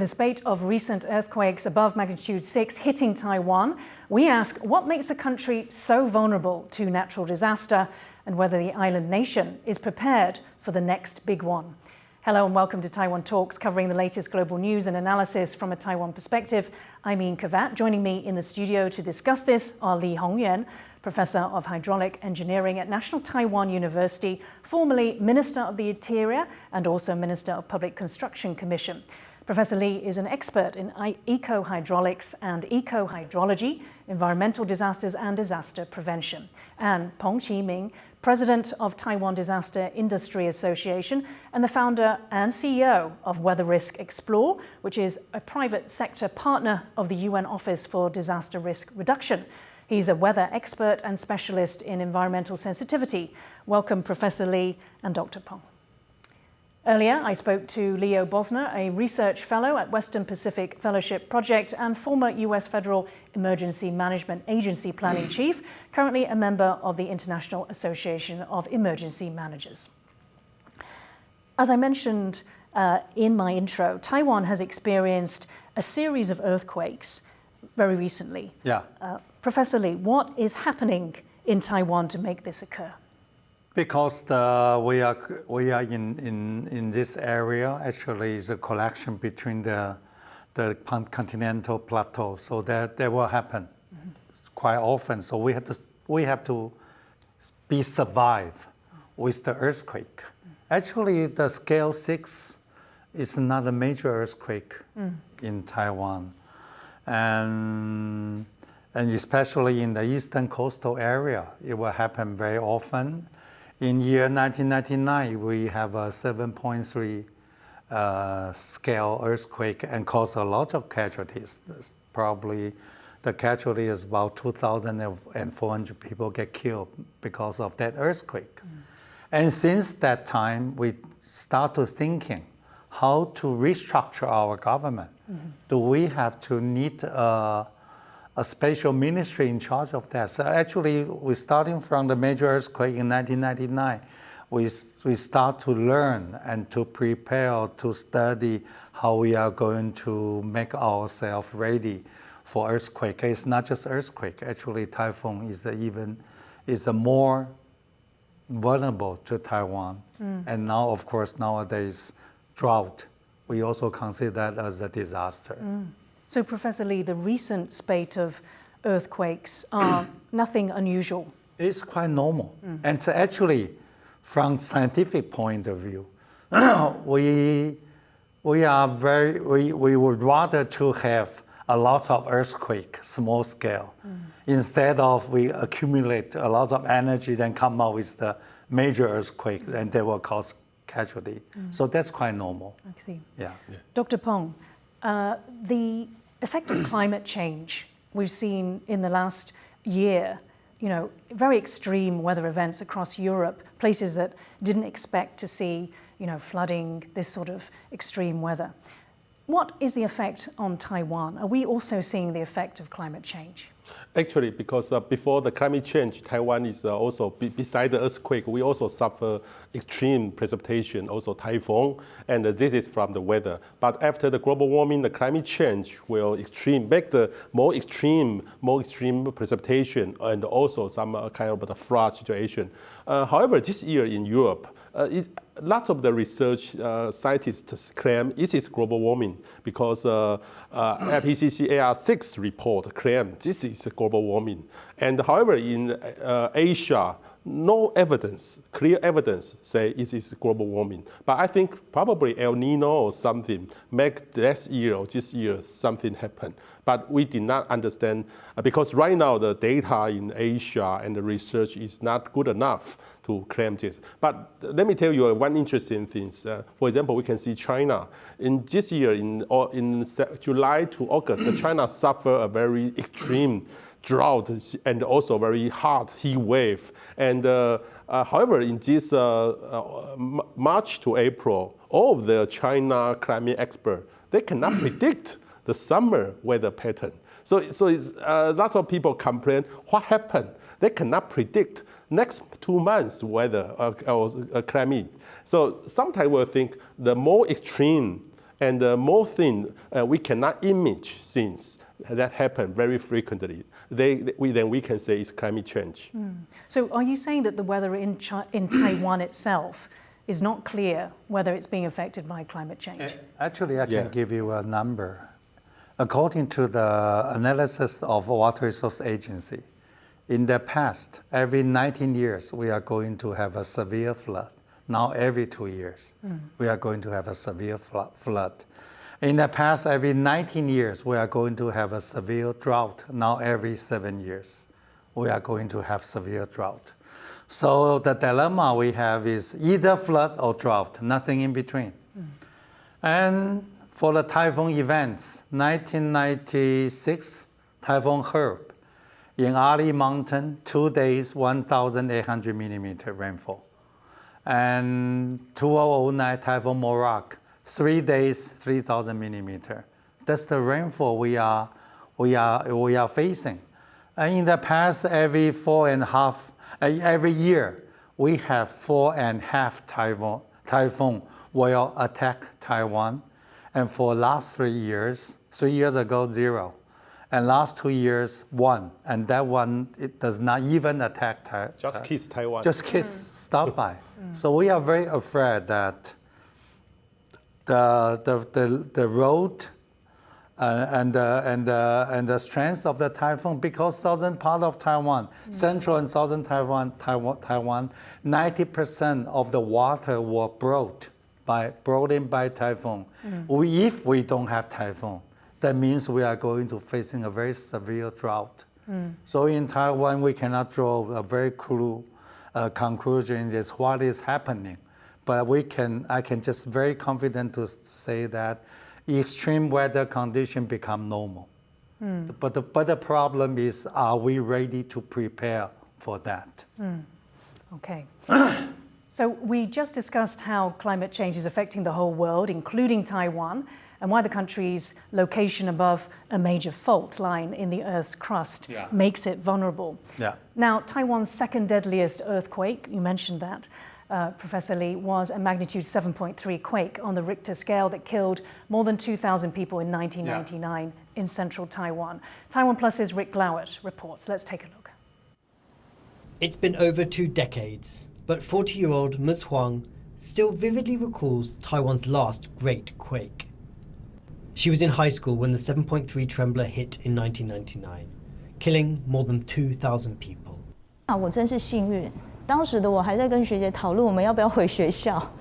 With a spate of recent earthquakes above magnitude 6 hitting Taiwan, we ask what makes the country so vulnerable to natural disaster and whether the island nation is prepared for the next big one. Hello and welcome to Taiwan Talks, covering the latest global news and analysis from a Taiwan perspective. I'm Yin Khvat. Joining me in the studio to discuss this are Hong-yuan, Professor of Hydraulic Engineering at National Taiwan University, formerly Minister of the Interior and also Minister of Public Construction Commission. Professor Lee is an expert in eco-hydraulics and eco-hydrology, environmental disasters and disaster prevention. And Peng Chi-ming, President of Taiwan Disaster Industry Association and the founder and CEO of WeatherRisk Explore, which is a private sector partner of the UN Office for Disaster Risk Reduction. He's a weather expert and specialist in environmental sensitivity. Welcome, Professor Lee and Dr. Peng. Earlier, I spoke to Leo Bosner, a research fellow at Western Pacific Fellowship Project and former U.S. Federal Emergency Management Agency Planning Chief, currently a member of the International Association of Emergency Managers. As I mentioned in my intro, Taiwan has experienced a series of earthquakes very recently. Yeah. Professor Lee, what is happening in Taiwan to make this occur? Because we are in this area, actually is a collection between the continental plateau, so that will happen quite often. So we have to survive with the earthquake. Actually, the scale 6 is not a major earthquake in Taiwan, and especially in the eastern coastal area, it will happen very often. In year 1999, we have a 7.3 scale earthquake and caused a lot of casualties. Probably the casualty is about 2,400 people get killed because of that earthquake. And since that time, we started thinking how to restructure our government. Do we have to need a special ministry in charge of that? So actually, we're starting from the major earthquake in 1999. We start to learn and to prepare to study how we are going to make ourselves ready for earthquake. It's not just earthquake. Actually, typhoon is a more vulnerable to Taiwan. And now, of course, nowadays, drought, we also consider that as a disaster. So, Professor Lee, the recent spate of earthquakes are nothing unusual. It's quite normal. And so actually, from scientific point of view, we would rather to have a lot of earthquake, small scale, instead of we accumulate a lot of energy, then come out with the major earthquake, and they will cause casualty. So that's quite normal. I see. Yeah. Dr. Peng, the effect of climate change we've seen in the last year, very extreme weather events across Europe, places that didn't expect to see, flooding, this sort of extreme weather. What is the effect on Taiwan? Are we also seeing the effect of climate change? Actually, because before the climate change, Taiwan is also, beside the earthquake, we also suffer extreme precipitation, also typhoon, and this is from the weather. But after the global warming, the climate change will make the more extreme precipitation, and also some kind of the flood situation. However, this year in Europe, lots of the research scientists claim it is global warming because IPCC AR6 report claims this is global warming. And however, in Asia, no evidence, clear evidence, say it is global warming. But I think probably El Nino or something make last year or this year something happen. But we did not understand because right now the data in Asia and the research is not good enough to claim this. But let me tell you one interesting thing. For example, we can see China. In this year, in July to August, China suffered a very extreme drought and also very hot heat wave. And however, in this March to April, all of the China climate experts, they cannot predict the summer weather pattern. So it's, lots of people complain, what happened? They cannot predict next 2 months weather or climate. So sometimes we'll think the more extreme And more thing, we cannot image things that happen very frequently. Then we can say it's climate change. So are you saying that the weather in Taiwan itself is not clear whether it's being affected by climate change? Actually, I can give you a number. According to the analysis of Water Resource Agency, in the past, every 19 years, we are going to have a severe flood. Now, every 2 years, we are going to have a severe flood. In the past, every 19 years, we are going to have a severe drought. Now, every 7 years, we are going to have severe drought. So the dilemma we have is either flood or drought, nothing in between. And for the typhoon events, 1996, Typhoon Herb in Ali Mountain, 2 days, 1,800 millimeter rainfall. And 2009 Typhoon Morak, 3 days, 3,000 millimeter. That's the rainfall we are facing. And in the past, every every year, we have 4.5 typhoon will attack Taiwan. And for last 3 years, 3 years ago, 0. And last 2 years, 1. And that one, it does not even attack Taiwan. Just kiss Taiwan. Just kiss, stop by. So we are very afraid that the road and the strength of the typhoon, because southern part of Taiwan, central and southern Taiwan, 90% of the water were brought in by typhoon. If we don't have typhoon, that means we are going to facing a very severe drought. So in Taiwan, we cannot draw a very clear conclusion is what is happening. But I can just very confident to say that extreme weather conditions become normal. But the problem is, are we ready to prepare for that? Okay. So we just discussed how climate change is affecting the whole world, including Taiwan, and why the country's location above a major fault line in the Earth's crust makes it vulnerable. Now, Taiwan's second deadliest earthquake, you mentioned that, Professor Lee, was a magnitude 7.3 quake on the Richter scale that killed more than 2,000 people in 1999 in central Taiwan. Taiwan Plus's Rick Glowett reports. Let's take a look. It's been over 2 decades, but 40-year-old Ms. Huang still vividly recalls Taiwan's last great quake. She was in high school when the 7.3 trembler hit in 1999, killing more than 2,000 people. 我真是幸运，当时的我还在跟学姐讨论我们要不要回学校，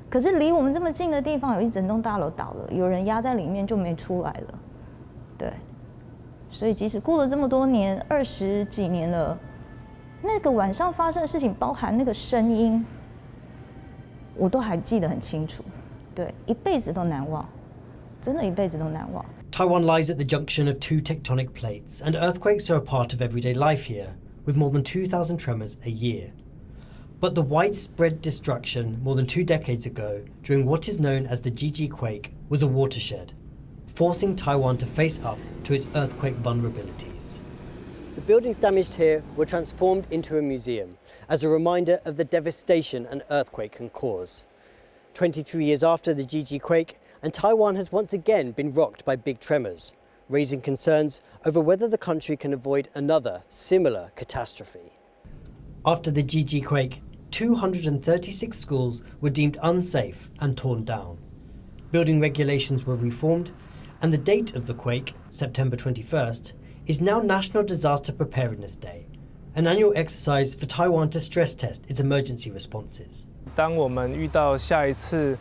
可是离我们这么近的地方有一整栋大楼倒了，有人压在里面就没出来了。对，所以即使过了这么多年，20几年了，那个晚上发生的事情，包含那个声音，我都还记得很清楚。对，一辈子都难忘。 Taiwan lies at the junction of 2 tectonic plates, and earthquakes are a part of everyday life here, with more than 2,000 tremors a year. But the widespread destruction more than 2 decades ago, during what is known as the Gigi quake, was a watershed, forcing Taiwan to face up to its earthquake vulnerabilities. The buildings damaged here were transformed into a museum as a reminder of the devastation an earthquake can cause. 23 years after the Gigi quake, and Taiwan has once again been rocked by big tremors, raising concerns over whether the country can avoid another similar catastrophe. After the Gigi quake, 236 schools were deemed unsafe and torn down. Building regulations were reformed, and the date of the quake, September 21st, is now National Disaster Preparedness Day, an annual exercise for Taiwan to stress test its emergency responses. 当我们遇到下一次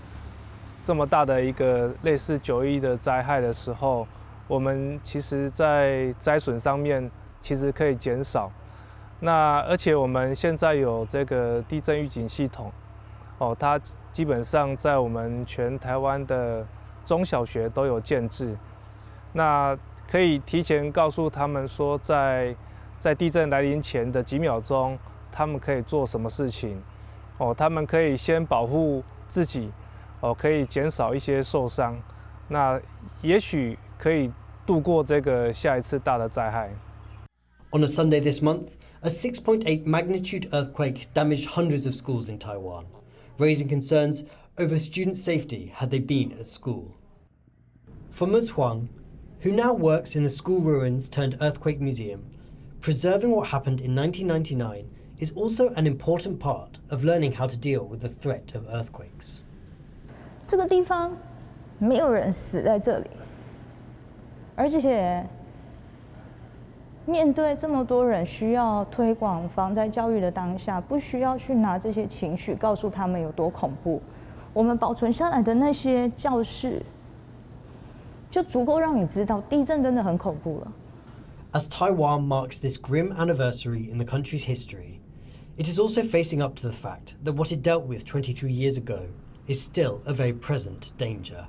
这么大的一个类似9.11的灾害的时候，我们其实在灾损上面其实可以减少。那而且我们现在有这个地震预警系统，它基本上在我们全台湾的中小学都有建置。那可以提前告诉他们说，在地震来临前的几秒钟，他们可以做什么事情。他们可以先保护自己。 可以减少一些受伤，那也许可以度过这个下一次大的灾害。On a Sunday this month, a 6.8 magnitude earthquake damaged hundreds of schools in Taiwan, raising concerns over student safety had they been at school. For Ms. Huang, who now works in the school ruins turned earthquake museum, preserving what happened in 1999 is also an important part of learning how to deal with the threat of earthquakes. 这个地方没有人死在这里，而且面对这么多人需要推广防灾教育的当下，不需要去拿这些情绪告诉他们有多恐怖。我们保存下来的那些教室，就足够让你知道地震真的很恐怖了。As Taiwan marks this grim anniversary in the country's history, it is also facing up to the fact that what it dealt with 23 years ago is still a very present danger.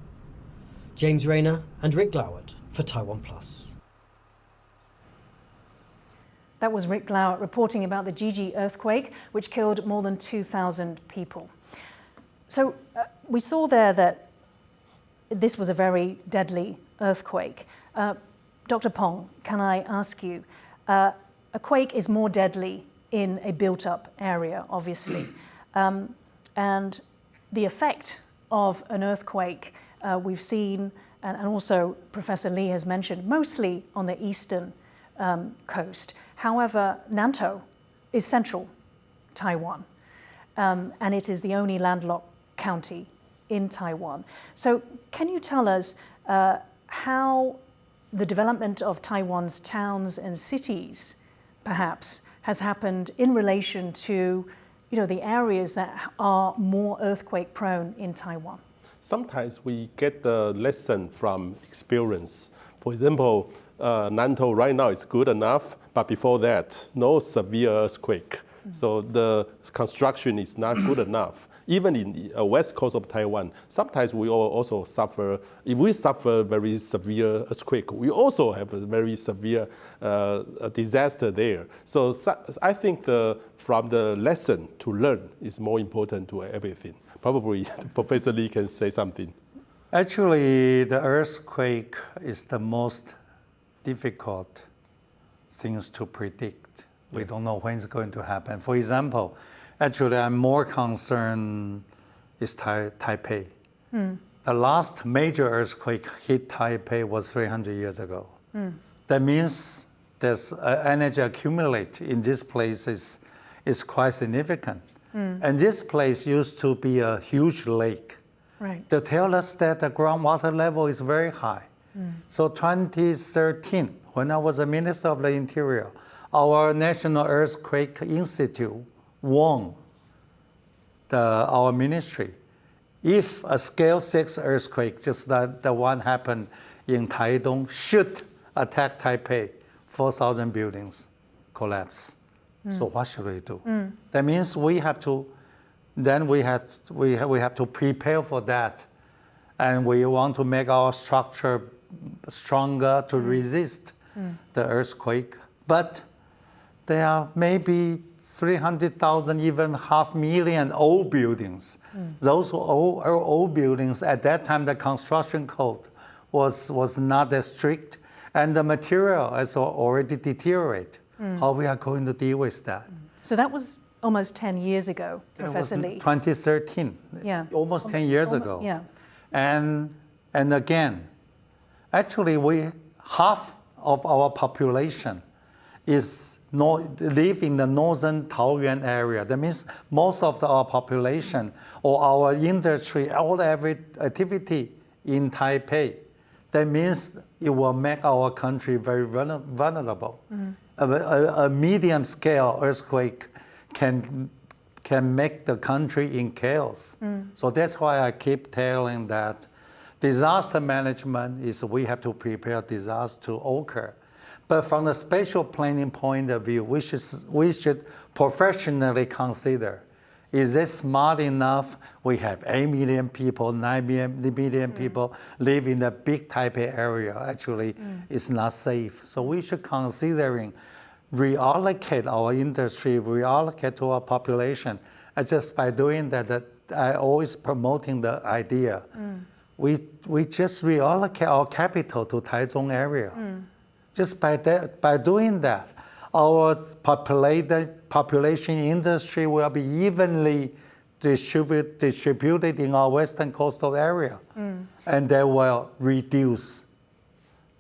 James Rayner and Rick Glowett for Taiwan Plus. That was Rick Glowett reporting about the Gigi earthquake, which killed more than 2,000 people. So we saw there that this was a very deadly earthquake. Dr. Peng, can I ask you, a quake is more deadly in a built-up area, obviously, and the effect of an earthquake we've seen, and also Professor Lee has mentioned, mostly on the eastern coast. However, Nantou is central Taiwan, and it is the only landlocked county in Taiwan. So can you tell us how the development of Taiwan's towns and cities, perhaps, has happened in relation to the areas that are more earthquake prone in Taiwan? Sometimes we get the lesson from experience. For example, Nantou right now is good enough, but before that, no severe earthquake. So the construction is not good enough. Even in the west coast of Taiwan, sometimes we also suffer, if we suffer very severe earthquake, we also have a very severe disaster there. So I think from the lesson to learn is more important to everything. Probably Professor Lee can say something. Actually, the earthquake is the most difficult things to predict. We don't know when it's going to happen. For example, actually, I'm more concerned is Taipei. The last major earthquake hit Taipei was 300 years ago. That means there's energy accumulate in this place is quite significant. And this place used to be a huge lake. Right. They tell us that the groundwater level is very high. So 2013, when I was the Minister of the Interior, our National Earthquake Institute warned our ministry, if a scale 6 earthquake, just like the one happened in Taidong, should attack Taipei, 4,000 buildings collapse. So what should we do? That means we have to prepare for that, and we want to make our structure stronger to resist the earthquake. But there are maybe 300,000, even 500,000 old buildings. Those old buildings, at that time, the construction code was not as strict, and the material has already deteriorated. How we are going to deal with that? So that was almost 10 years ago, Professor Lee. 2013, almost 10 years ago. Yeah. And again, actually, half of our population live in the northern Taoyuan area. That means most of our population or our industry, every activity in Taipei. That means it will make our country very vulnerable. A medium-scale earthquake can make the country in chaos. So that's why I keep telling that disaster management is we have to prepare disaster to occur. But from the spatial planning point of view, we should professionally consider, is it smart enough? We have 8 million people, 9 million people live in the big Taipei area. Actually, it's not safe. So we should considering reallocate our industry, reallocate to our population. And just by doing that, I always promoting the idea. We just reallocate our capital to Taichung area. Just by doing that, our population industry will be evenly distributed in our western coastal area. And they will reduce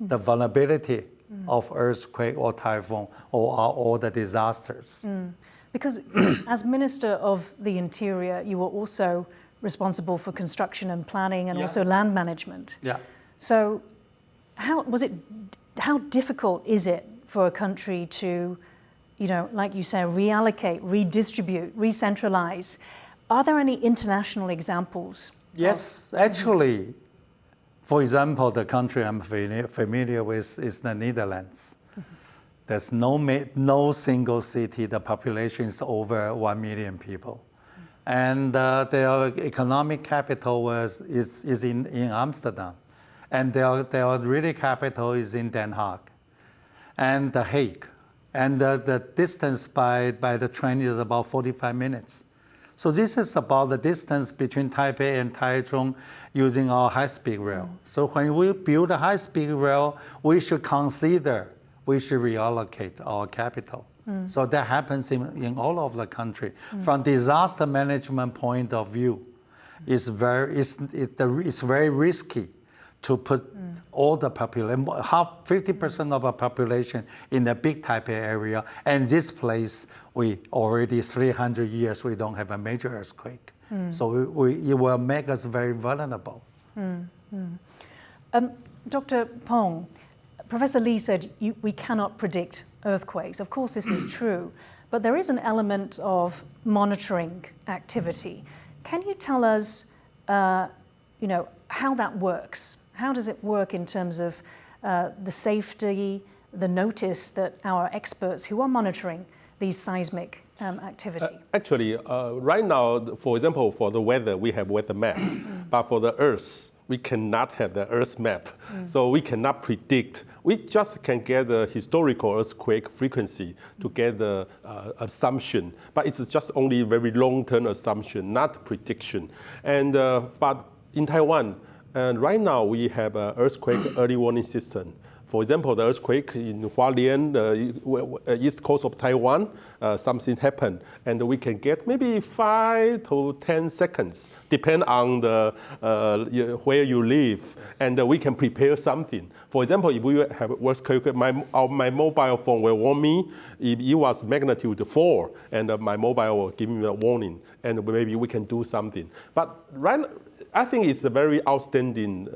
the vulnerability of earthquake or typhoon or all the disasters. Because as Minister of the Interior, you were also responsible for construction and planning and also land management. Yeah. So how difficult is it for a country to, like you say, reallocate, redistribute, re-centralize? Are there any international examples? Yes, actually, for example, the country I'm familiar with is the Netherlands. There's no single city, the population is over 1 million people. And their economic capital is in Amsterdam. And their really capital is in Den Haag and The Hague. And the distance by the train is about 45 minutes. So this is about the distance between Taipei and Taichung using our high-speed rail. So when we build a high-speed rail, we should consider we should reallocate our capital. So that happens in all of the country. From disaster management point of view, it's very risky to put all the population, 50% of the population in the big Taipei area, and this place, we already 300 years, we don't have a major earthquake. So it will make us very vulnerable. Dr. Peng, Professor Lee said we cannot predict earthquakes. Of course, this is true, but there is an element of monitoring activity. Can you tell us, how that works? How does it work in terms of the safety, the notice that our experts who are monitoring these seismic activity? Actually, right now, for example, for the weather, we have weather map, but for the Earth, we cannot have the Earth map. So we cannot predict. We just can get the historical earthquake frequency to get the assumption, but it's just only very long-term assumption, not prediction. And but in Taiwan, right now we have an earthquake early warning system. For example, the earthquake in Hualien, east coast of Taiwan, something happened, and we can get maybe 5 to 10 seconds, depend on the where you live, and we can prepare something. For example, if we have earthquake, my mobile phone will warn me if it was magnitude 4, and my mobile will give me a warning, and maybe we can do something. But I think it's a very outstanding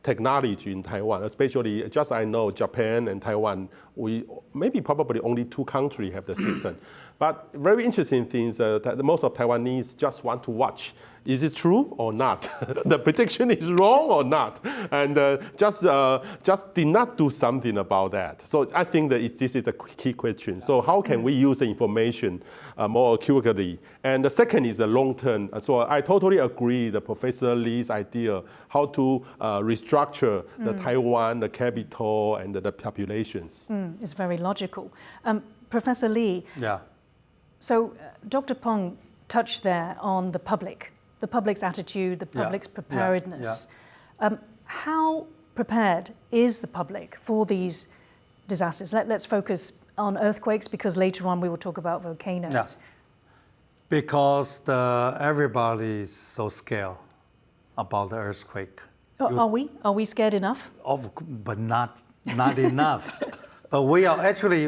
technology in Taiwan, especially just I know Japan and Taiwan, we maybe probably only 2 countries have the system. But very interesting things that most of Taiwanese just want to watch. Is it true or not? The prediction is wrong or not? And just did not do something about that. So I think that this is a key question. So how can we use the information more accurately? And the second is a long term. So I totally agree with Professor Lee's idea how to restructure the Taiwan, the capital, and the populations. It's very logical. Professor Lee, so Dr. Peng touched there on the public's attitude, the public's preparedness. How prepared is the public for these disasters? Let's focus on earthquakes, because later on we will talk about volcanoes. Yeah. Because everybody is so scared about the earthquake. Are we? Are we scared enough? But not enough. But we are actually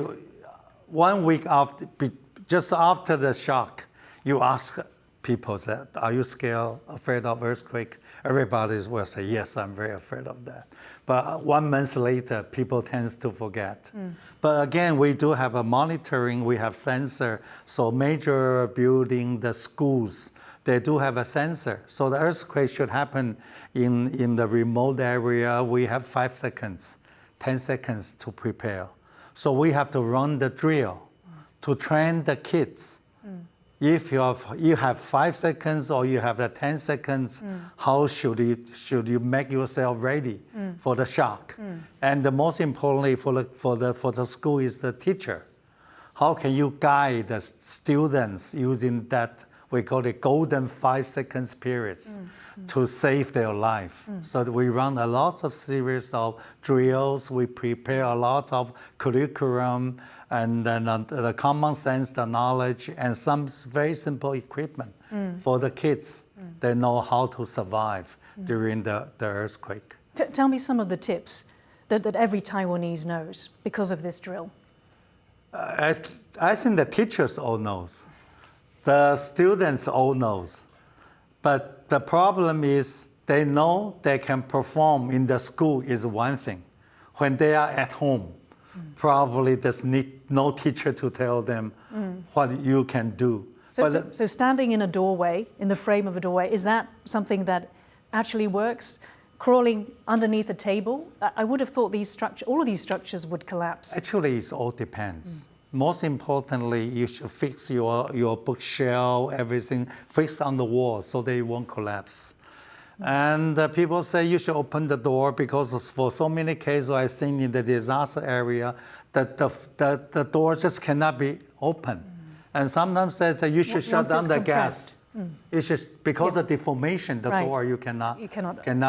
1 week after, just after the shock, you ask people that, are you scared, afraid of earthquake? Everybody will say, yes, I'm very afraid of that. But 1 month later, people tend to forget. But again, we do have a monitoring, we have sensor. So major building, the schools, they do have a sensor. So the earthquake should happen in the remote area. We have 5 seconds, 10 seconds to prepare. So we have to run the drill to train the kids. If you have 5 seconds or you have the 10 seconds, how should you make yourself ready for the shock? And the most importantly for the school is the teacher. How can you guide the students using that we call it golden 5 seconds periods to save their life. So we run a lot of series of drills, we prepare a lot of curriculum, and then the common sense, the knowledge, and some very simple equipment for the kids. They know how to survive during the earthquake. Tell me some of the tips that every Taiwanese knows because of this drill. I think the teachers all knows. The students all knows. But the problem is they know they can perform in the school is one thing. When they are at home, probably there's no teacher to tell them what you can do. So standing in a doorway, in the frame of a doorway, is that something that actually works? Crawling underneath a table? I would have thought all of these structures would collapse. Actually, it all depends. Most importantly, you should fix your bookshelf, everything, fix on the wall so they won't collapse. And people say you should open the door because for so many cases I've seen in the disaster area that the door just cannot be open. And sometimes they say you should shut down the gas. It's just because of deformation, the door you cannot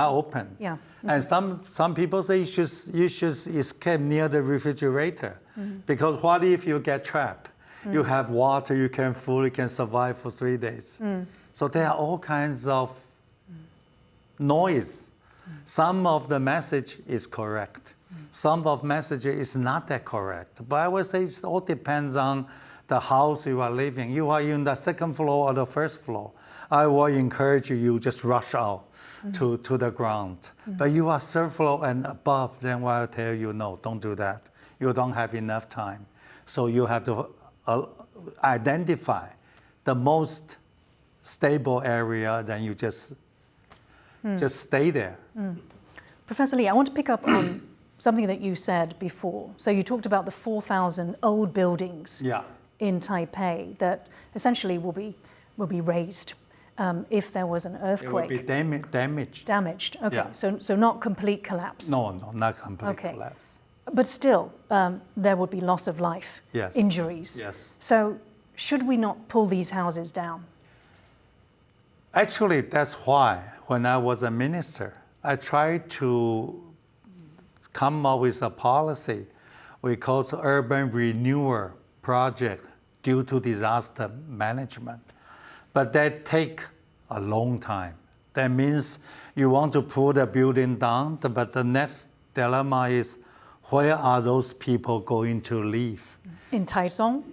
open. Yeah. And some people say you should escape near the refrigerator because what if you get trapped? You have water, you can food, you can survive for 3 days. So there are all kinds of noise. Some of the message is correct. Some of the message is not that correct. But I would say it all depends on the house you are living. You are in the second floor or the first floor. I will encourage you just rush out to the ground. But you are third floor and above, then I will tell you, no, don't do that. You don't have enough time. So you have to identify the most stable area, then you just stay there. Professor Lee, I want to pick up on something that you said before. So you talked about the 4,000 old buildings in Taipei that essentially will be razed if there was an earthquake. It will be damaged. Damaged, okay. Yeah. So not complete collapse. No, not complete collapse. But still, there would be loss of life, injuries. Yes. So should we not pull these houses down? Actually, that's why when I was a minister, I tried to come up with a policy we call it urban renewal project due to disaster management. But that take a long time. That means you want to pull the building down, but the next dilemma is where are those people going to live? In Taichung?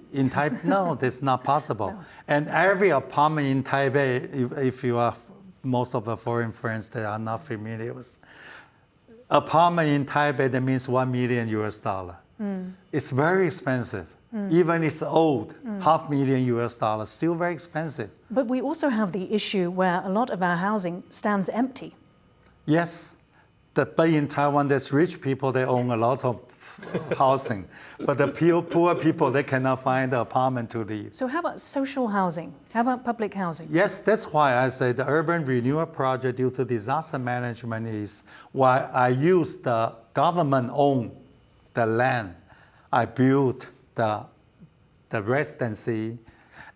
No, that's not possible. No. And every apartment in Taipei, if you are most of the foreign friends that are not familiar with, apartment in Taipei, that means $1 million US. It's very expensive. Even it's old, $500,000 US, still very expensive. But we also have the issue where a lot of our housing stands empty. Yes, but in Taiwan, there's rich people, they own a lot of housing. But the poor people, they cannot find an apartment to live. So how about social housing? How about public housing? Yes, that's why I say the urban renewal project due to disaster management is why I use the government-owned the land. I built the residency,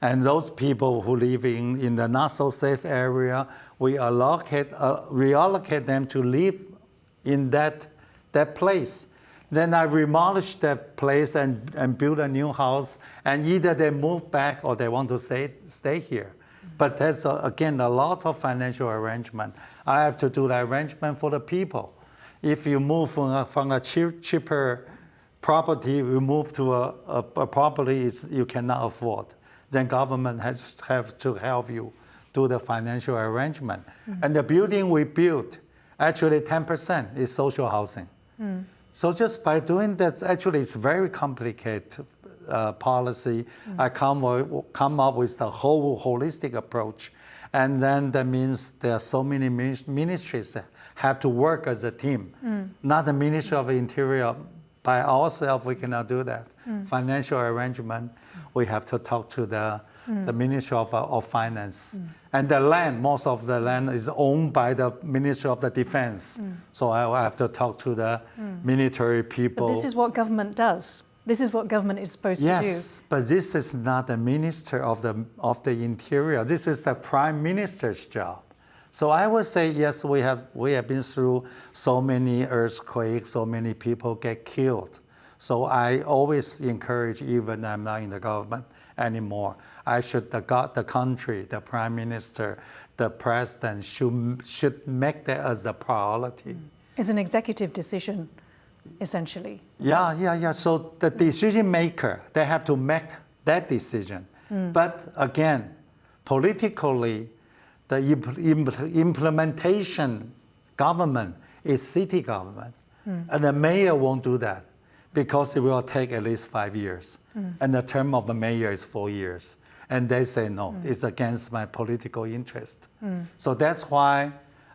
and those people who live in the not so safe area, we reallocate them to live in that place. Then I demolish that place and build a new house, and either they move back or they want to stay here. But that's, again, a lot of financial arrangement. I have to do the arrangement for the people. If you move from a cheaper property, you move to a property you cannot afford, then government have to help you do the financial arrangement. And the building we built, actually 10% is social housing. So just by doing that, actually it's very complicated policy. I come up with the whole holistic approach. And then that means there are so many ministries that have to work as a team. Not the Ministry of Interior. By ourselves, we cannot do that. Financial arrangement, we have to talk to the Ministry of Finance. And the land, most of the land is owned by the Ministry of the Defense. So I have to talk to the military people. But this is what government does. This is what government is supposed to do. Yes, but this is not the Minister of the Interior. This is the Prime Minister's job. So I would say, yes, we have been through so many earthquakes, so many people get killed. So I always encourage, even I'm not in the government anymore, the country, the Prime Minister, the President should make that as a priority. It's an executive decision, essentially. Yeah. So the decision maker, they have to make that decision. But again, politically, the implementation government is city government. And the mayor won't do that because it will take at least 5 years. And the term of the mayor is 4 years. And they say, no, it's against my political interest. So that's why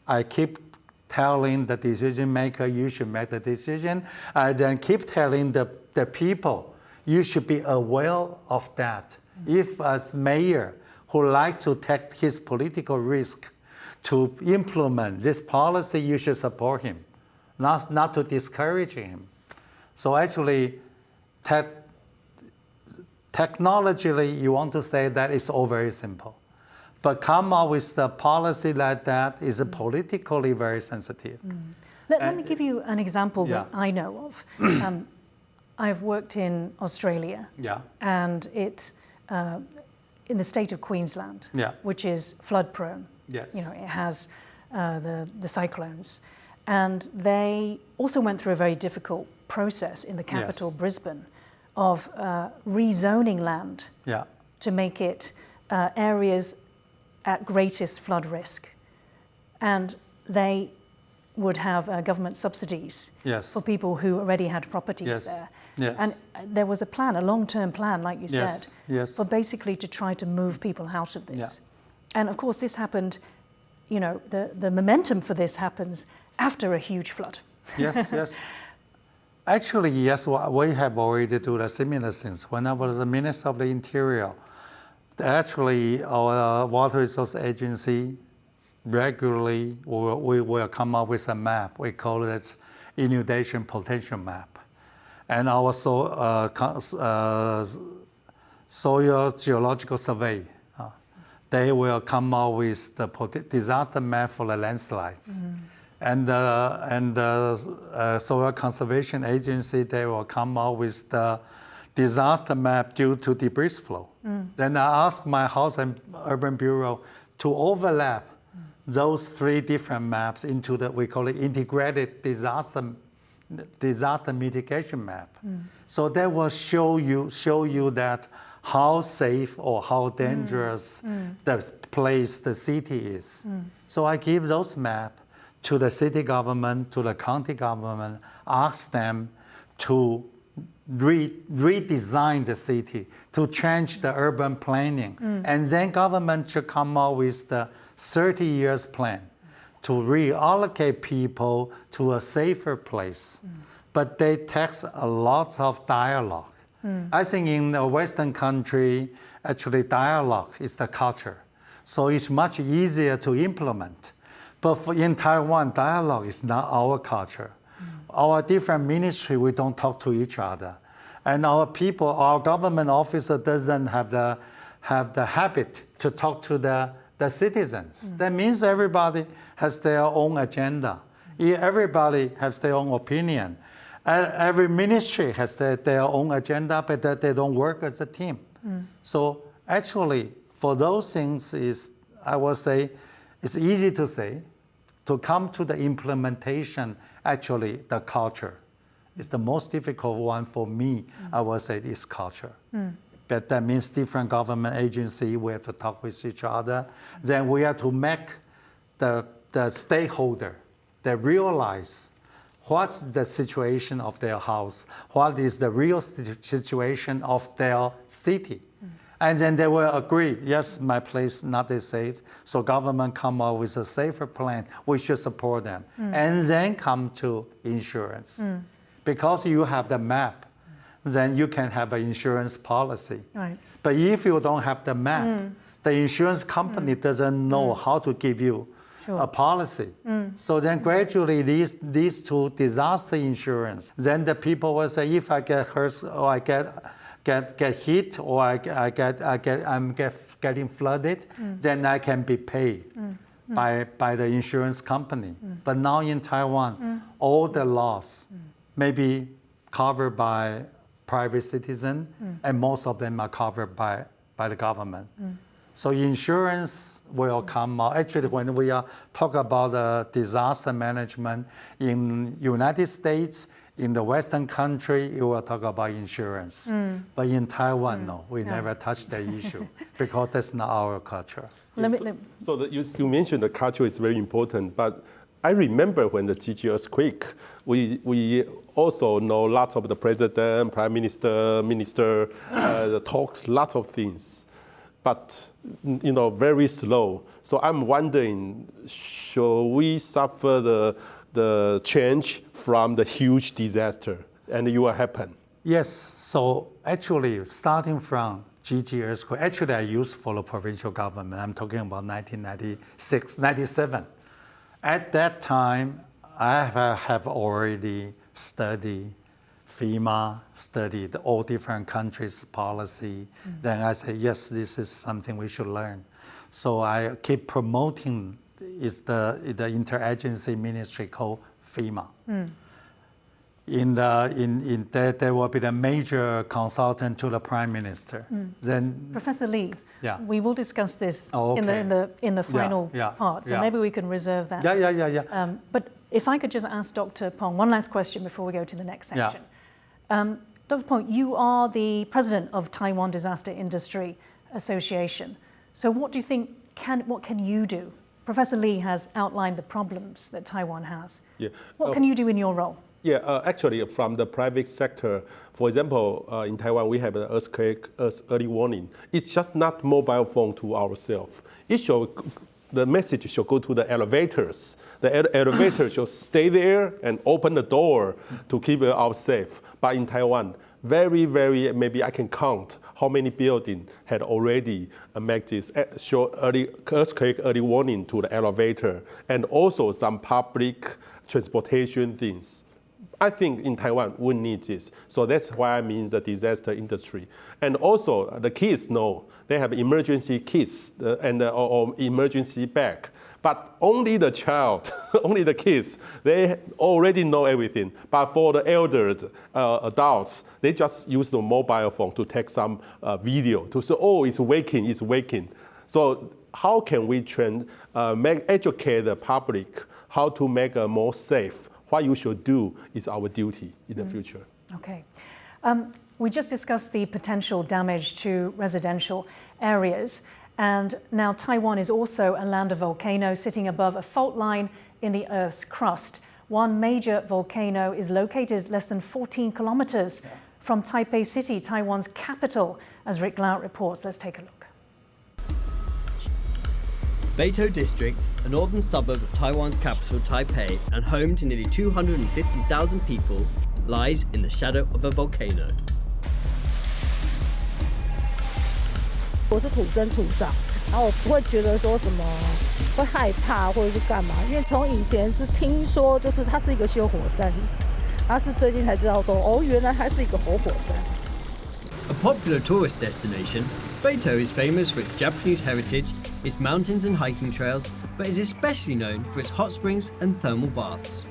I keep telling the decision maker, you should make the decision. I then keep telling the people, you should be aware of that. If as mayor who likes to take his political risk to implement this policy, you should support him, not to discourage him. So actually, technologically, you want to say that it's all very simple. But come up with the policy like that is politically very sensitive. Let me give you an example that Yeah. I know of. I've worked in Australia, Yeah. and in the state of Queensland, Yeah. which is flood prone. Yes. You know, it has the cyclones. And they also went through a very difficult process in the capital, Yes. Brisbane, of rezoning land Yeah. to make it areas at greatest flood risk. And they would have government subsidies Yes. for people who already had properties Yes. there. Yes. And there was a plan, a long-term plan, like you Yes. said, Yes. for basically to try to move people out of this. Yeah. And of course, this happened, you know, the momentum for this happens after a huge flood. Yes. Actually, yes, we have already done the similar things. When I was the Minister of the Interior, actually our Water Resource Agency regularly we will come up with a map. We call it inundation potential map. And our soil geological survey, they will come out with the disaster map for the landslides. And the Soil Conservation Agency, they will come out with the disaster map due to debris flow. Then I asked my House and Urban Bureau to overlap those 3 different maps into we call it integrated disaster mitigation map. So that will show you that how safe or how dangerous the place, the city is. So I give those maps to the city government, to the county government, ask them to redesign the city, to change the urban planning. And then government should come out with the 30 years plan to reallocate people to a safer place. But they takes a lot of dialogue. I think in a Western country, actually dialogue is the culture. So it's much easier to implement. But in Taiwan, dialogue is not our culture. Our different ministry, we don't talk to each other. And our people, our government officer doesn't have the habit to talk to the citizens. That means everybody has their own agenda. Everybody has their own opinion. Every ministry has their own agenda, but that they don't work as a team. So actually, for those things, I would say, it's easy to say. To come to the implementation, actually, the culture is the most difficult one for me. I would say is culture. But that means different government agencies, we have to talk with each other. Then we have to make the stakeholder, they realize what's the situation of their house, what is the real situation of their city. And then they will agree, yes, my place not as safe, so government come up with a safer plan, we should support them. And then come to insurance. Because you have the map, then you can have an insurance policy. Right. But if you don't have the map, the insurance company doesn't know how to give you a policy. So then gradually these to disaster insurance. Then the people will say, if I get hurt or I get hit or I'm getting flooded, then I can be paid by the insurance company. But now in Taiwan, all the loss may be covered by private citizen, and most of them are covered by the government. So insurance will come out. Actually, when we are talking about disaster management in United States, in the Western country, you will talk about insurance. But in Taiwan, no, we never touch that issue because that's not our culture. You mentioned the culture is very important, but I remember when the Gigi earthquake, we also know lots of the president, prime minister, the talks, lots of things, but very slow. So I'm wondering, should we suffer the change from the huge disaster, and it will happen? Yes. So actually, starting from Gigi earthquake, actually I used for the provincial government. I'm talking about 1996, 97. At that time, I have already studied FEMA, studied all different countries' policy. Then I say, yes, this is something we should learn. So I keep promoting the interagency ministry called FEMA. There will be the major consultant to the prime minister. Then Professor Lee, we will discuss this in the final part, so maybe we can reserve that. But if I could just ask Dr. Peng one last question before we go to the next section. Dr. Peng, you are the president of Taiwan Disaster Industry Association. So what do you think, what can you do? Professor Lee has outlined the problems that Taiwan has. What can you do in your role? Actually, from the private sector, for example, in Taiwan, we have an earthquake early warning. It's just not mobile phone to ourselves. The message should go to the elevators. The elevator should stay there and open the door to keep us safe. But in Taiwan, very, maybe I can count how many buildings had already made this earthquake early warning to the elevator, and also some public transportation things. I think in Taiwan, we need this. So that's why I mean the disaster industry. And also, the kids know they have emergency kits or emergency bag. But only the child, only the kids, they already know everything. But for the elder adults, they just use the mobile phone to take some video to say, oh, it's waking. So how can we educate the public how to make it more safe? What you should do is our duty in the future. Okay. We just discussed the potential damage to residential areas. And now Taiwan is also a land of volcanoes sitting above a fault line in the Earth's crust. One major volcano is located less than 14 kilometers from Taipei City, Taiwan's capital, as Rick Laut reports. Let's take a look. Beito District, a northern suburb of Taiwan's capital Taipei and home to nearly 250,000 people, lies in the shadow of a volcano. 我是土生土长，然后我不会觉得说什么会害怕或者是干嘛，因为从以前是听说就是它是一个休火山，然后是最近才知道说哦，原来它是一个活火山。A popular tourist destination, Beito is famous for its Japanese heritage, its mountains and hiking trails, but is especially known for its hot springs and thermal baths.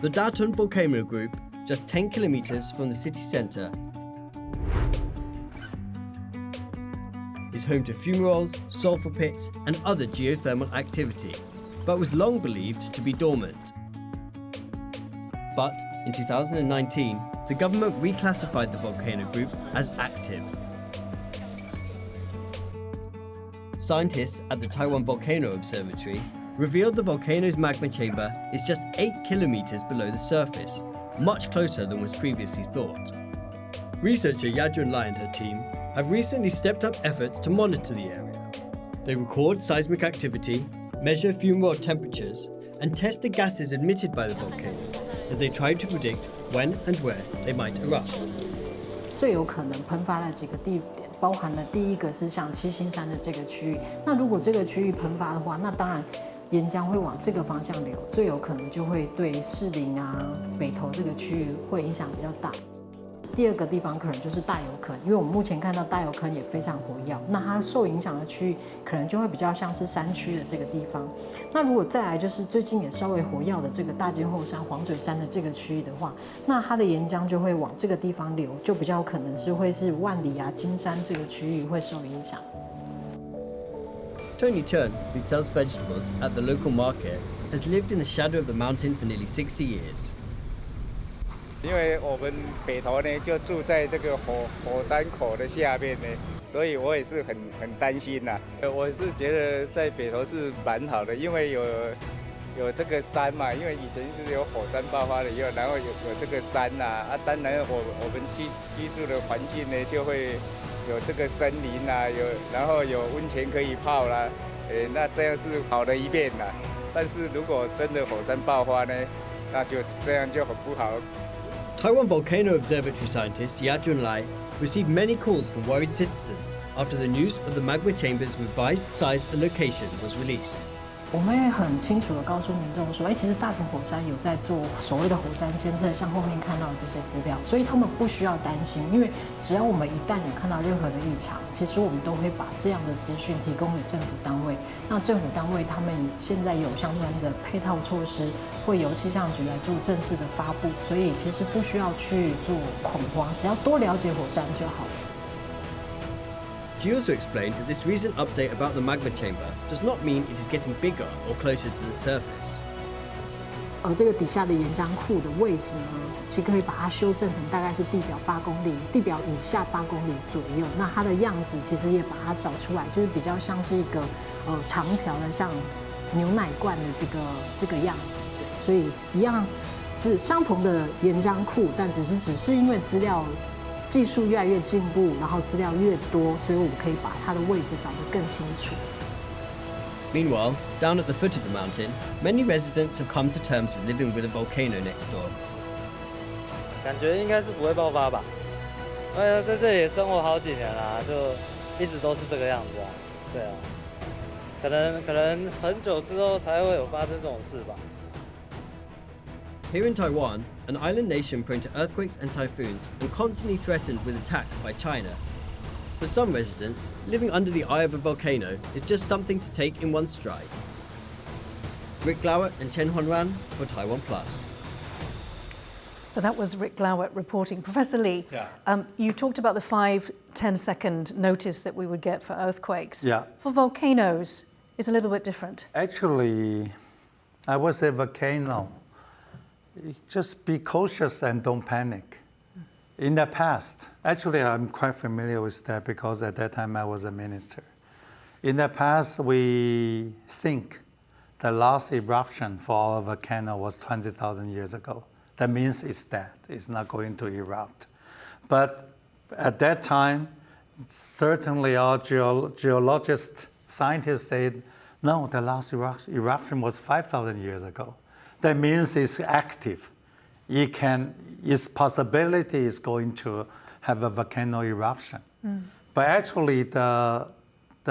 The Datun Volcano Group, just 10 kilometers from the city centre, is home to fumaroles, sulfur pits and other geothermal activity, but was long believed to be dormant. But in 2019, the government reclassified the volcano group as active. Scientists at the Taiwan Volcano Observatory revealed the volcano's magma chamber is just 8 kilometers below the surface, much closer than was previously thought. Researcher Yajun Lai and her team have recently stepped up efforts to monitor the area. They record seismic activity, measure fumarole temperatures, and test the gases emitted by the volcano as they try to predict when and where they might erupt. 最有可能喷发的几个地点，包含了第一个是像七星山的这个区域。那如果这个区域喷发的话，那当然岩浆会往这个方向流，最有可能就会对士林啊、北投这个区域会影响比较大。第二个地方可能就是大油坑，因为我们目前看到大油坑也非常活跃，那它受影响的区域可能就会比较像是山区的这个地方。那如果再来就是最近也稍微活跃的这个大尖后山、黄嘴山的这个区域的话，那它的岩浆就会往这个地方流，就比较可能是会是万里啊、金山这个区域会受影响。Tony Chen, who sells vegetables at the local market, has lived in the shadow of the mountain for nearly 60 years. 因为我们北投呢就住在这个火山口的下面呢，所以我也是很担心呐。我是觉得在北投是蛮好的，因为有这个山嘛，因为以前是有火山爆发了以后，然后有这个山呐，当然我们居住的环境呢就会有这个森林啦，然后有温泉可以泡啦，那这样是好的一面啦。但是如果真的火山爆发呢，那就这样就很不好。Taiwan Volcano Observatory scientist Ya Junlai received many calls from worried citizens after the news of the magma chamber's revised size and location was released. 我们会很清楚地告诉民众说，其实大屯火山有在做所谓的火山监测，像后面看到的这些资料，所以他们不需要担心，因为只要我们一旦有看到任何的异常，其实我们都会把这样的资讯提供给政府单位。那政府单位他们现在有相关的配套措施，会由气象局来做正式的发布，所以其实不需要去做恐慌，只要多了解火山就好了。She also explained that this recent update about the magma chamber does not mean it is getting bigger or closer to the surface. 这个底下的岩浆库的位置呢，其实可以把它修正成大概是地表8公里，地表以下8公里左右。那它的样子其实也把它找出来，就是比较像是一个长条的，像牛奶罐的这个样子。对，所以一样是相同的岩浆库，但只是因为技术越来越进步，然后资料越多，所以我们可以把它的位置找得更清楚。Meanwhile, down at the foot of the mountain, many residents have come to terms with living with a volcano next door. 感觉应该是不会爆发吧？在这里也生活好几年啦，就一直都是这个样子啊。对啊，可能很久之后才会有发生这种事吧。Here in Taiwan, an island nation prone to earthquakes and typhoons and constantly threatened with attacks by China. For some residents, living under the eye of a volcano is just something to take in one's stride. Rick Glauert and Chen Hong-yuan for Taiwan Plus. So that was Rick Glauert reporting. Professor Lee, you talked about the 5-10 second notice that we would get for earthquakes. Yeah. For volcanoes, it's a little bit different. Actually, I would say volcano. Just be cautious and don't panic. In the past, actually I'm quite familiar with that because at that time I was a minister. In the past, we think the last eruption for our volcano was 20,000 years ago. That means it's dead, it's not going to erupt. But at that time, certainly our geologists, scientists said, no, the last eruption was 5,000 years ago. That means it's active. Its possibility is going to have a volcano eruption. But actually the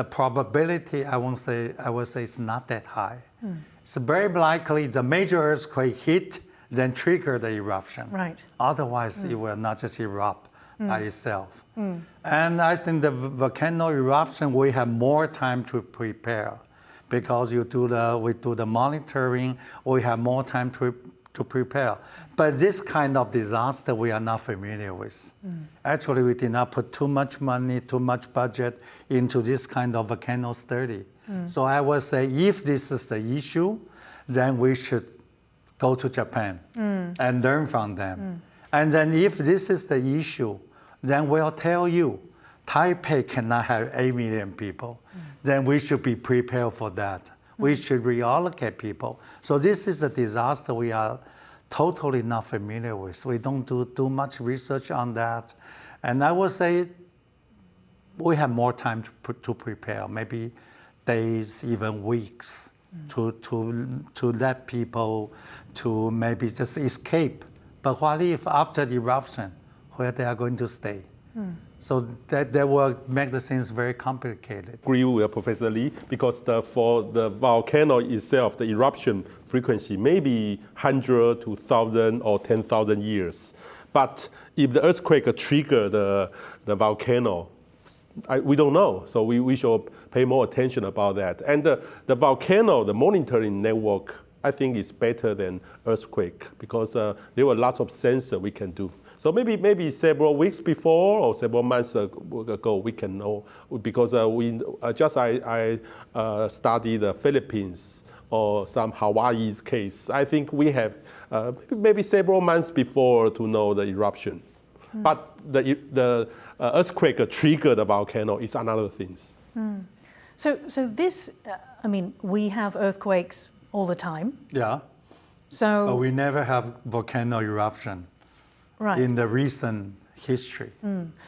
probability, I would say it's not that high. It's very likely the major earthquake hit, then trigger the eruption. Right. Otherwise, it will not just erupt by itself. And I think the volcano eruption, we have more time to prepare. Because we do the monitoring, we have more time to prepare. But this kind of disaster we are not familiar with. Actually, we did not put too much money, too much budget into this kind of volcano study. So I would say if this is the issue, then we should go to Japan and learn from them. And then if this is the issue, then we'll tell you, Taipei cannot have 8 million people. Then we should be prepared for that. We should reallocate people. So this is a disaster we are totally not familiar with. We don't do too much research on that. And I would say we have more time to prepare, maybe days, even weeks, to let people to maybe just escape. But what if after the eruption, where they are going to stay? So that will make the things very complicated. Agree with Professor Lee, because for the volcano itself, the eruption frequency may be 100 to 1,000 or 10,000 years. But if the earthquake trigger the volcano, we don't know. So we should pay more attention about that. And the volcano, the monitoring network, I think is better than earthquake, because there were lots of sensors we can do. So maybe several weeks before or several months ago we can know, because I studied the Philippines or some Hawaii's case. I think we have maybe several months before to know the eruption. But the earthquake triggered the volcano is another thing. So this, I mean, we have earthquakes all the time. Yeah. So but we never have volcano eruption. Right. In the recent history.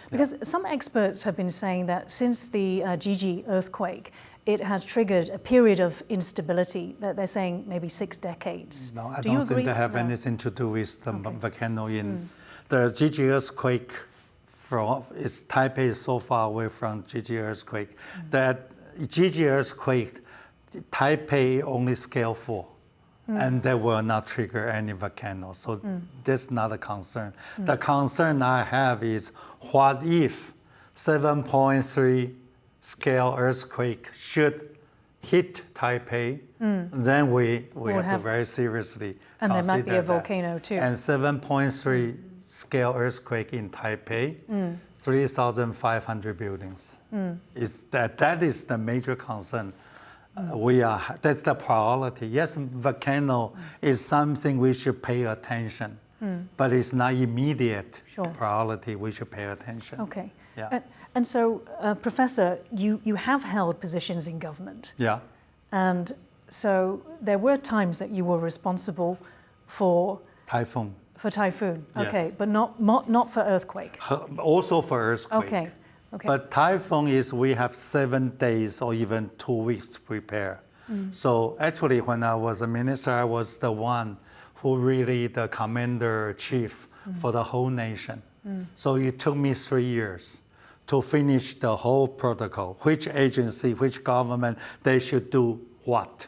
Because some experts have been saying that since the Gigi earthquake, it has triggered a period of instability that they're saying maybe 6 decades. No, I don't think they have anything to do with the volcano in the Gigi earthquake. It's Taipei is so far away from Gigi earthquake that Gigi earthquake, Taipei only scale 4. And they will not trigger any volcano. So that's not a concern. The concern I have is, what if 7.3 scale earthquake should hit Taipei? Then we have to very seriously and there might be a that. volcano too. And 7.3 scale earthquake in Taipei, 3,500 buildings. That is the major concern. That's the priority. Yes, volcano is something we should pay attention, but it's not immediate priority. We should pay attention. Okay. Yeah. And so, Professor, you have held positions in government. Yeah. And so there were times that you were responsible for typhoon. For typhoon. Yes. Okay, but not for earthquake. Also for earthquake. Okay. Okay. But typhoon is we have 7 days or even 2 weeks to prepare. So actually, when I was a minister, I was the one who really the commander-chief for the whole nation. So it took me 3 years to finish the whole protocol, which agency, which government, they should do what.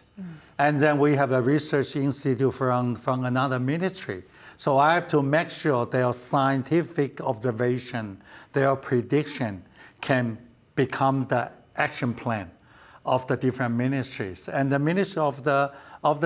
And then we have a research institute from another ministry. So I have to make sure their scientific observation, their prediction can become the action plan of the different ministries. And the Ministry of the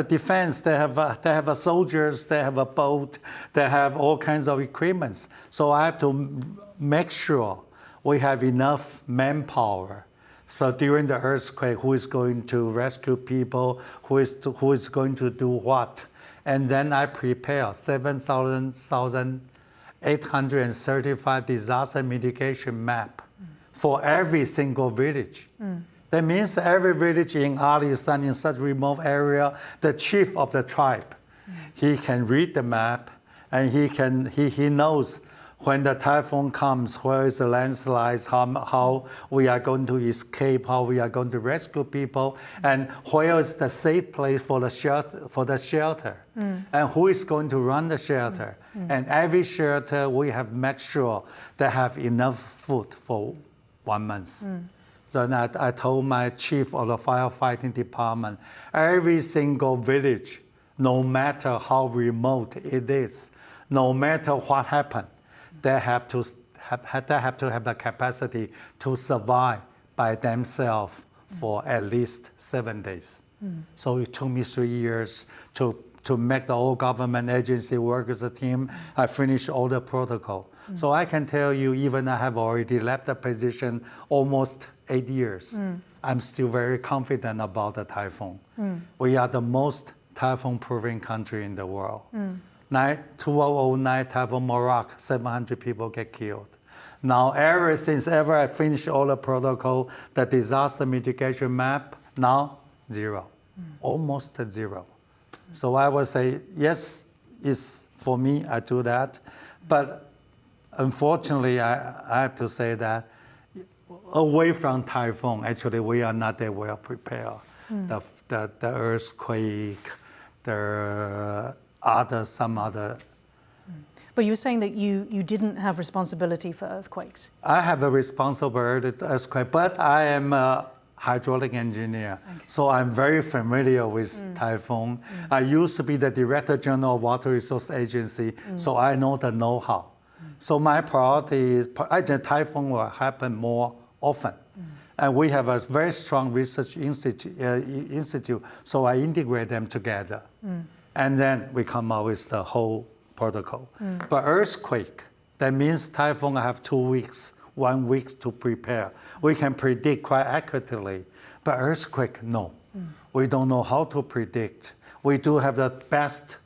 Defense, they have soldiers, they have a boat, they have all kinds of equipments. So I have to make sure we have enough manpower. So during the earthquake, who is going to rescue people, who is going to do what? And then I prepare 7,835 disaster mitigation map for every single village. That means every village in Alisan, in such remote area, the chief of the tribe, he can read the map and he knows when the typhoon comes, where is the landslides, how we are going to escape, how we are going to rescue people, and where is the safe place for the shelter, and who is going to run the shelter. And every shelter, we have make sure they have enough food for 1 month. So I told my chief of the firefighting department, every single village, no matter how remote it is, no matter what happened, they have to have the capacity to survive by themselves for at least 7 days. So it took me 3 years to make the whole government agency work as a team. I finished all the protocol. So I can tell you, even I have already left the position almost 8 years. I'm still very confident about the typhoon. We are the most typhoon-proven country in the world. 2009 typhoon Morocco, 700 people get killed. Now, since I finished all the protocol, the disaster mitigation map, now 0, almost 0. So I would say, yes, it's for me, I do that. But unfortunately, I have to say that away from typhoon, actually, we are not that well prepared. The earthquake, some other. But you were saying that you didn't have responsibility for earthquakes. I have a responsibility to earthquake, but I am a hydraulic engineer, so I'm very familiar with typhoon. I used to be the Director General of Water Resource Agency, so I know the know-how. So my priority is, typhoon will happen more often. And we have a very strong research institute, so I integrate them together. And then we come out with the whole protocol. But earthquake, that means typhoon have 2 weeks, 1 week to prepare. We can predict quite accurately, but earthquake, no. We don't know how to predict. We do have the best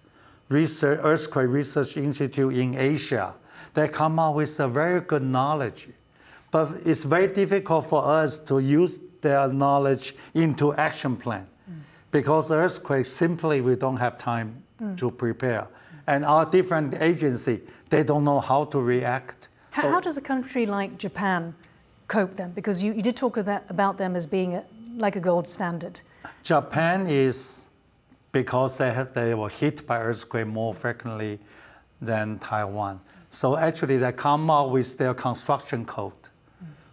earthquake research institute in Asia. They come out with a very good knowledge. But it's very difficult for us to use their knowledge into action plan. Because earthquakes, simply we don't have time to prepare. And our different agency, they don't know how to react. How does a country like Japan cope then? Because you did talk about them as being like a gold standard. Japan is, because they were hit by earthquake more frequently than Taiwan. So actually they come out with their construction code.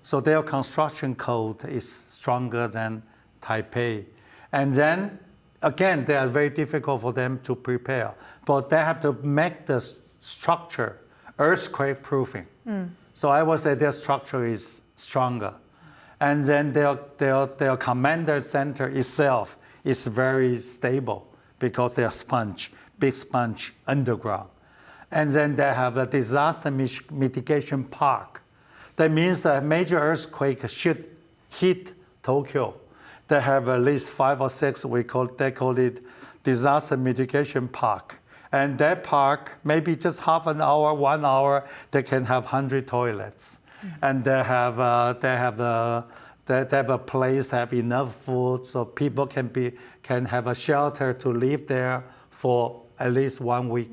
So their construction code is stronger than Taipei. And then, again, they are very difficult for them to prepare. But they have to make the structure earthquake proofing. So I would say their structure is stronger. And then their commander center itself is very stable because they are big sponge underground. And then they have a disaster mitigation park. That means a major earthquake should hit Tokyo. They have at least 5 or 6, they call it disaster mitigation park. And that park, maybe just half an hour, 1 hour, they can have 100 toilets. And they have a place, have enough food, so people can have a shelter to live there for at least 1 week.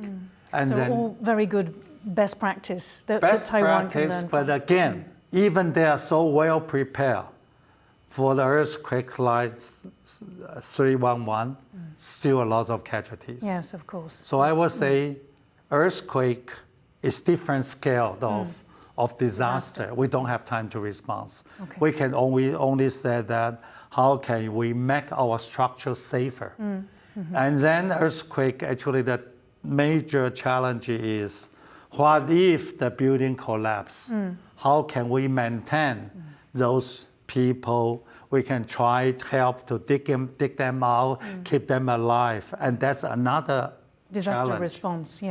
And so then, all very good best practice that best Taiwan practice, can learn but again, even they are so well prepared for the earthquake like 311, still a lot of casualties. Yes, of course. So I would say earthquake is different scale of disaster. We don't have time to respond. Okay. We can only say that how can we make our structure safer? And then earthquake, actually the major challenge is, what if the building collapse? How can we maintain those people? We can try to help to dig them out, keep them alive. And that's another disaster challenge. Response,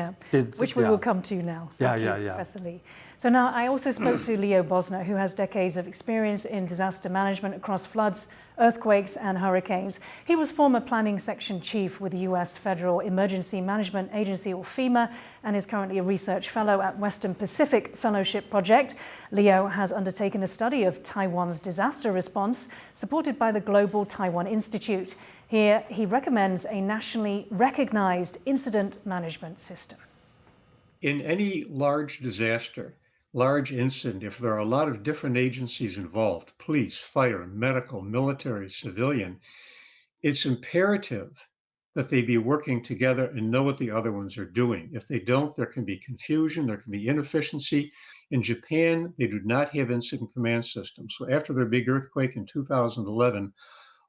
which we will come to now. Thank you, Professor Lee. So now I also spoke to Leo Bosner, who has decades of experience in disaster management across floods, earthquakes and hurricanes. He was former planning section chief with the US Federal Emergency Management Agency, or FEMA, and is currently a research fellow at Western Pacific Fellowship Project. Leo has undertaken a study of Taiwan's disaster response, supported by the Global Taiwan Institute. Here, he recommends a nationally recognized incident management system. In any large disaster, large incident, if there are a lot of different agencies involved, police, fire, medical, military, civilian, it's imperative that they be working together and know what the other ones are doing. If they don't, there can be confusion, there can be inefficiency. In Japan, they do not have incident command systems. So after their big earthquake in 2011,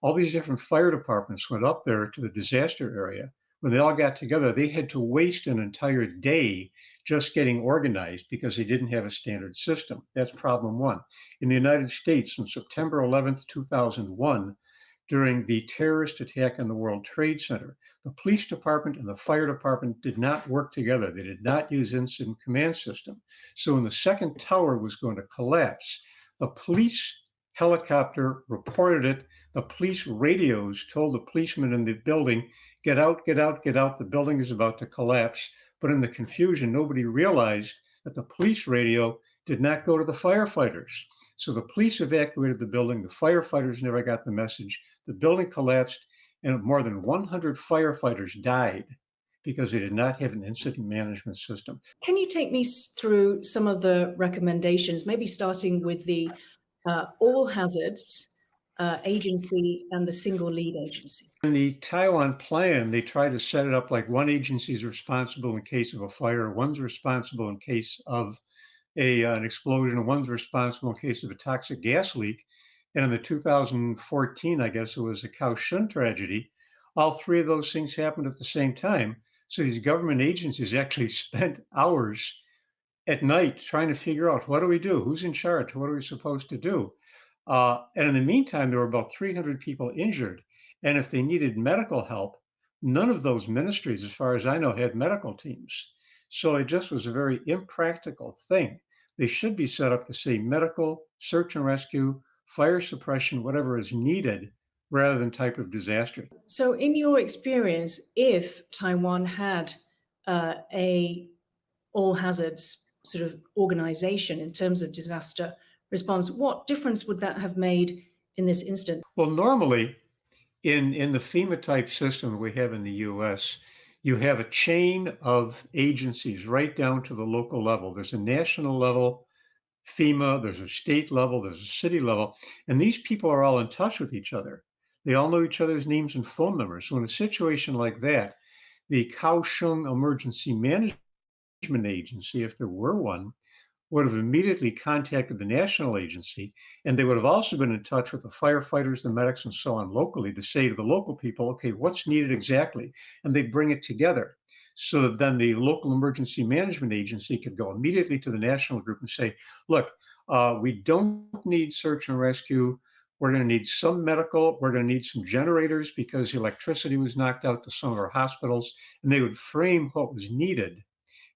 all these different fire departments went up there to the disaster area. When they all got together, they had to waste an entire day just getting organized because they didn't have a standard system. That's problem one. In the United States, on September 11th, 2001, during the terrorist attack on the World Trade Center, the police department and the fire department did not work together. They did not use incident command system. So when the second tower was going to collapse, the police helicopter reported it. The police radios told the policemen in the building, get out, get out, get out. The building is about to collapse. But in the confusion, nobody realized that the police radio did not go to the firefighters. So the police evacuated the building. The firefighters never got the message. The building collapsed, and more than 100 firefighters died because they did not have an incident management system. Can you take me through some of the recommendations, maybe starting with the all hazards agency and the single lead agency? In the Taiwan plan, they try to set it up like one agency is responsible in case of a fire, one's responsible in case of an explosion, and one's responsible in case of a toxic gas leak. And in the 2014, I guess it was the Kaohsiung tragedy, all three of those things happened at the same time. So these government agencies actually spent hours at night trying to figure out, what do we do? Who's in charge? What are we supposed to do? And in the meantime, there were about 300 people injured. And if they needed medical help, none of those ministries, as far as I know, had medical teams. So it just was a very impractical thing. They should be set up to say medical, search and rescue, fire suppression, whatever is needed, rather than type of disaster. So in your experience, if Taiwan had a all hazards sort of organization in terms of disaster response, what difference would that have made in this instance? Well, normally in the FEMA type system we have in the US, you have a chain of agencies right down to the local level. There's a national level, FEMA, there's a state level, there's a city level, and these people are all in touch with each other. They all know each other's names and phone numbers. So in a situation like that, the Kaohsiung Emergency Management Agency, if there were one, would have immediately contacted the national agency, and they would have also been in touch with the firefighters, the medics, and so on locally to say to the local people, okay, what's needed exactly? And they'd bring it together so that then the local emergency management agency could go immediately to the national group and say, look, we don't need search and rescue. We're going to need some medical. We're going to need some generators because electricity was knocked out to some of our hospitals. And they would frame what was needed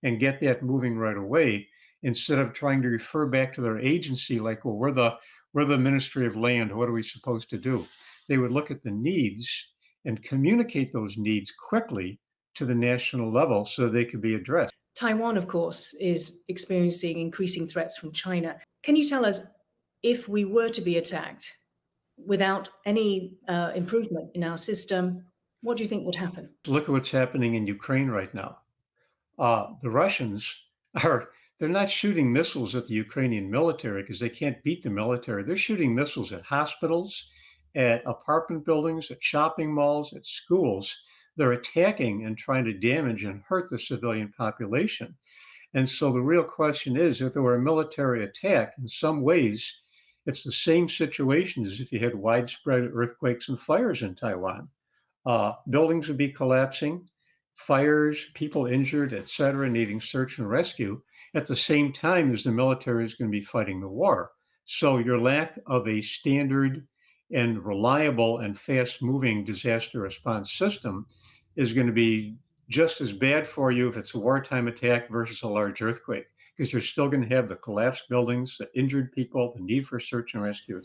and get that moving right away, instead of trying to refer back to their agency like, well, we're the Ministry of Land, what are we supposed to do? They would look at the needs and communicate those needs quickly to the national level so they could be addressed. Taiwan, of course, is experiencing increasing threats from China. Can you tell us, if we were to be attacked without any improvement in our system, what do you think would happen? Look at what's happening in Ukraine right now. The Russians they're not shooting missiles at the Ukrainian military because they can't beat the military. They're shooting missiles at hospitals, at apartment buildings, at shopping malls, at schools. They're attacking and trying to damage and hurt the civilian population. And so the real question is, if there were a military attack, in some ways, it's the same situation as if you had widespread earthquakes and fires in Taiwan. Buildings would be collapsing, fires, people injured, et cetera, needing search and rescue, at the same time as the military is going to be fighting the war. So your lack of a standard and reliable and fast-moving disaster response system is going to be just as bad for you if it's a wartime attack versus a large earthquake, because you're still going to have the collapsed buildings, the injured people, the need for search and rescue.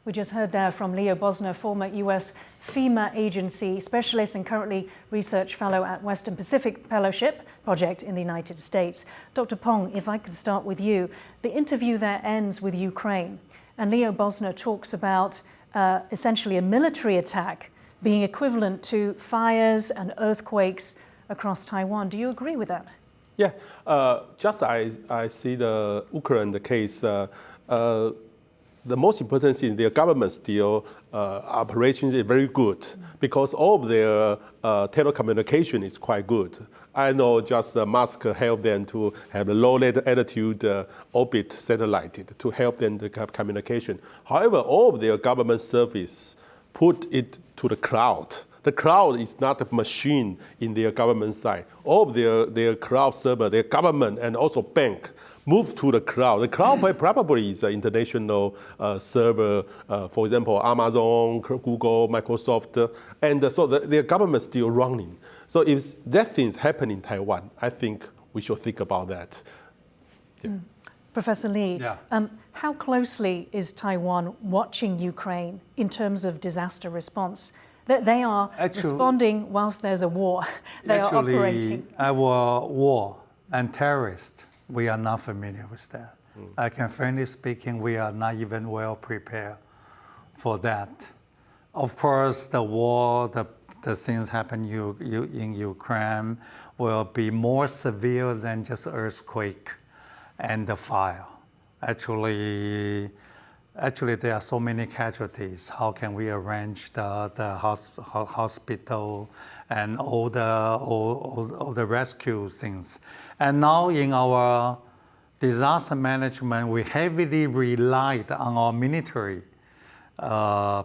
We just heard there from Leo Bosner, former US FEMA agency specialist and currently research fellow at Western Pacific Fellowship Project in the United States. Dr. Peng, if I could start with you. The interview there ends with Ukraine, and Leo Bosner talks about essentially a military attack being equivalent to fires and earthquakes across Taiwan. Do you agree with that? Yeah, just I see the Ukraine case. The most important thing, their government still operations is very good because all of their telecommunication is quite good. I know just Musk helped them to have a low altitude orbit satellite to help them to have communication. However, all of their government service put it to the cloud. The cloud is not a machine in their government side. All of their cloud server, their government and also bank move to the cloud. The cloud probably is an international server, for example, Amazon, Google, Microsoft, and so their government is still running. So if that thing is happening in Taiwan, I think we should think about that. Yeah. Professor Lee, yeah. How closely is Taiwan watching Ukraine in terms of disaster response? That they are responding whilst there's a war. They are operating. Our war and terrorists, we are not familiar with that. I can frankly speaking, we are not even well prepared for that. Of course, the war, the things happen in Ukraine will be more severe than just earthquake and the fire. Actually, actually there are so many casualties. How can we arrange the hospital and all the rescue things? And now in our disaster management, we heavily relied on our military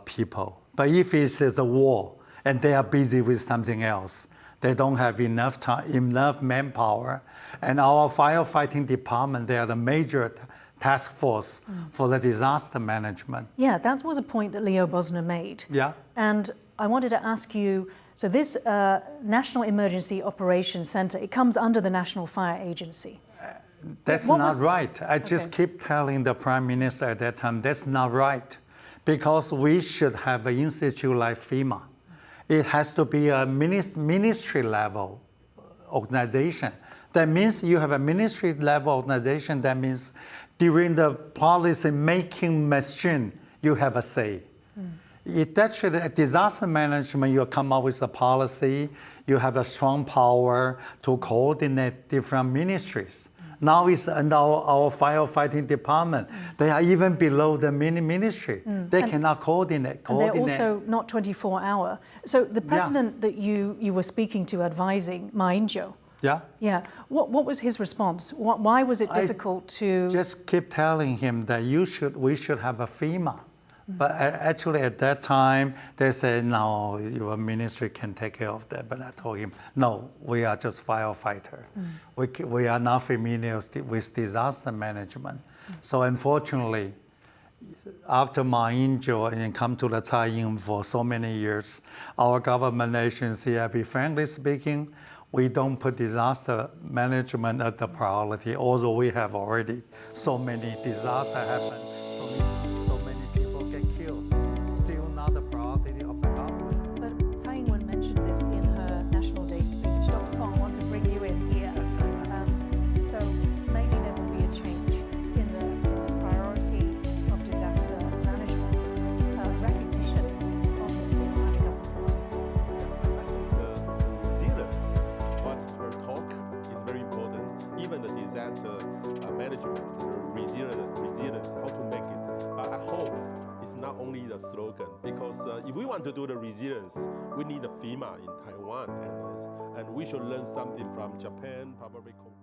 people. But if it's a war and they are busy with something else, they don't have enough time, enough manpower, and our firefighting department, they are the major task force for the disaster management. Yeah, that was a point that Leo Bosner made. Yeah. And I wanted to ask you, so this National Emergency Operations Center, it comes under the National Fire Agency. That's not right. I just keep telling the Prime Minister at that time, that's not right. Because we should have an institute like FEMA. It has to be a ministry level organization. That means you have a ministry level organization. That means during the policy making machine, you have a say. Disaster management, you come up with a policy, you have a strong power to coordinate different ministries. Now it's under our firefighting department. They are even below the ministry. They cannot coordinate. And they're also not 24-hour. So the president that you were speaking to, advising, Ma Ying-jeou, yeah. What was his response? Why was it difficult to? Just keep telling him that we should have a FEMA. But actually at that time, they said, no, your ministry can take care of that. But I told him, no, we are just firefighter. We are not familiar with disaster management. So unfortunately, after Ma Ying-jeou and come to the Tsai Ing for so many years, our government agency, frankly speaking, we don't put disaster management as the priority, although we have already so many disasters happen. So many people get killed. Still not the priority of the government. But Tsai Ing-wen mentioned this in her National Day speech. Dr. Kong, I want to bring you in here. So maybe there will be a change in the priority of disaster management, recognition of this. Resilience, what her talk is very important. Even the disaster management, resilience, how to make it. But I hope it's not only the slogan, because if we want to do the resilience, we need a FEMA in Taiwan, and we should learn something from Japan, probably Korea.